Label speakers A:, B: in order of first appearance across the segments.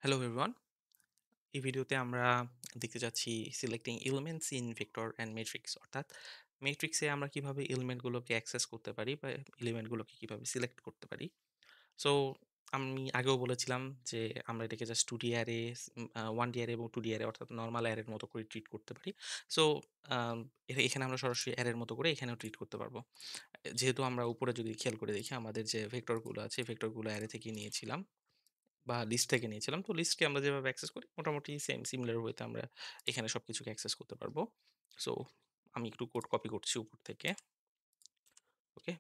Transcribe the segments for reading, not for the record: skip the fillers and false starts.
A: Hello everyone. এই ভিডিওতে আমরা দেখতে যাচ্ছি selecting elements in vector and matrix, অর্থাৎ ম্যাট্রিক্সে আমরা কিভাবে এলিমেন্টগুলোকে অ্যাক্সেস করতে পারি বা এলিমেন্টগুলোকে কিভাবে সিলেক্ট করতে পারি। সো আমি আগেও বলেছিলাম যে আমরা এটাকে just 2D array, 1D array এবং 2D অ্যারে অর্থাৎ নরমাল অ্যারের মতো করে ট্রিট করতে পারি। সো এখানে আমরা সরাসরি অ্যারের মতো করে এখানেও ট্রিট করতে পারবো। যেহেতু আমরা উপরে যদি খেয়াল করে দেখি আমাদের যে ভেক্টরগুলো আছে ভেক্টরগুলো অ্যারে থেকে নিয়েছিলাম বা লিস্ট থেকে নিয়েছিলাম। তো লিস্টকে আমরা যেভাবে অ্যাক্সেস করি মোটামুটি সেম সিমিলার ওয়েতে আমরা এখানে সবকিছুকে অ্যাক্সেস করতে পারবো। সো আমি একটু কোড কপি করছি উপর থেকে। ওকে,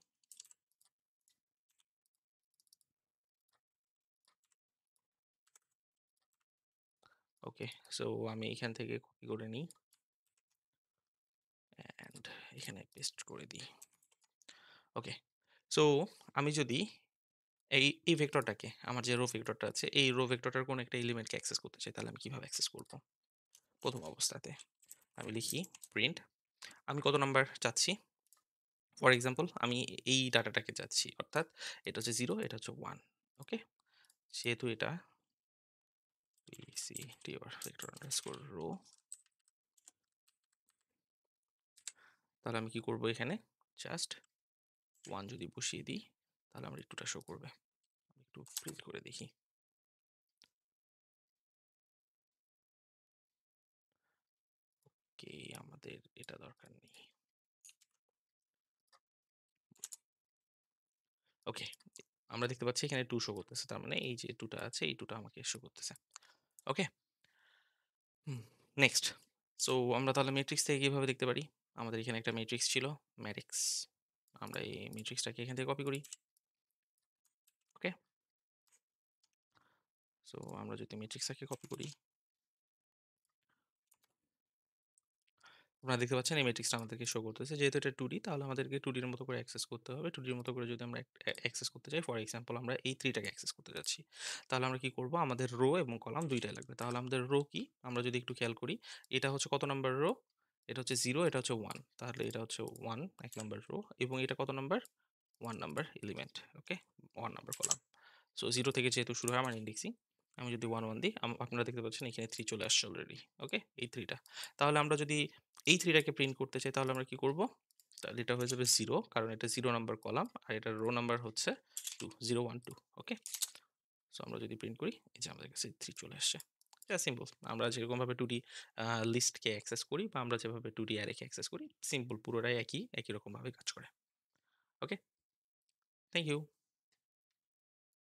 A: ওকে। সো আমি এখান থেকে কপি করে নিই অ্যান্ড এখানে পেস্ট করে দিই। ওকে, সো আমি যদি এই ভেক্টরটাকে, আমার যে রো ভেক্টরটা আছে এই রো ভেক্টরটার কোনো একটা এলিমেন্টকে অ্যাক্সেস করতে চাই, তাহলে আমি কিভাবে অ্যাক্সেস করব? প্রথম অবস্থাতে আমি লিখি প্রিন্ট, আমি কত নাম্বার চাচ্ছি। ফর এক্সাম্পল আমি এই ডাটাটাকে চাচ্ছি, অর্থাৎ এটা হচ্ছে 0, এটা হচ্ছে 1। ওকে, যেহেতু এটা pctr vector underscore row, তাহলে আমি কি করব এখানে জাস্ট 1 যদি বসিয়ে দিই তাহলে আমার একটুটা শো করবে। আমি একটু প্রিন্ট করে দেখি। ওকে, আমাদের এটা দরকার নেই। ওকে, আমরা দেখতে পাচ্ছি এখানে 2 শো করতেছে, তার মানে এই যে 2টা আছে এই 2টা আমাকে শো করতেছে। ওকে, নেক্সট। সো আমরা তাহলে ম্যাট্রিক্স থেকে কিভাবে দেখতে পারি? আমাদের এখানে একটা ম্যাট্রিক্স ছিল, ম্যাট্রিক্স। আমরা এই ম্যাট্রিক্সটাকে এখান থেকে কপি করি। ওকে, সো আমরা যদি ম্যাট্রিক্সটাকে কপি করি, আপনারা দেখতে পাচ্ছেন এই ম্যাট্রিক্সটা আমাদেরকে শো করতেছে। যেহেতু এটা 2D তাহলে আমাদেরকে 2D এর মতো করে অ্যাক্সেস করতে হবে। 2D এর মতো করে যদি আমরা অ্যাক্সেস করতে চাই, ফর এক্সাম্পল আমরা এই 3 টাকে অ্যাক্সেস করতে যাচ্ছি। তাহলে আমরা কি করব? আমাদের রো এবং কলাম 2 টাই লাগবে। তাহলে আমাদের রো কি? আমরা যদি একটু খেয়াল করি, এটা হচ্ছে কত নাম্বার রো? এটা হচ্ছে 0, এটা হচ্ছে 1। তাহলে এটা হচ্ছে 1 এক নাম্বার রো, এবং এটা কত number? 1 number element. Okay, 1 number column. So 0 থেকে যেহেতু শুরু হয় আমার ইন্ডেক্সিং, আমি যদি 1 1 দিই, আপনারা দেখতে পাচ্ছেন এখানে 3 চলে আসছে অলরেডি। ওকে, এই 3 টা। তাহলে আমরা যদি এই 3 টাকে প্রিন্ট করতে চাই তাহলে আমরা কি করব? তাহলে এটা হয়ে যাবে 0, কারণ এটা 0 নাম্বার কলাম আর এটার রো নাম্বার হচ্ছে 2, 0 1 2। ওকে, সো আমরা যদি প্রিন্ট করি এই যে আমাদের কাছে 3 চলে আসছে। এটা সিম্পল। আমরা যেরকমভাবে 2D লিস্টকে অ্যাক্সেস করি বা আমরা যেভাবে 2D অ্যারেকে অ্যাক্সেস করি, সিম্পল পুরোটাই একই রকমভাবে কাজ করে। ওকে, থ্যাংক ইউ।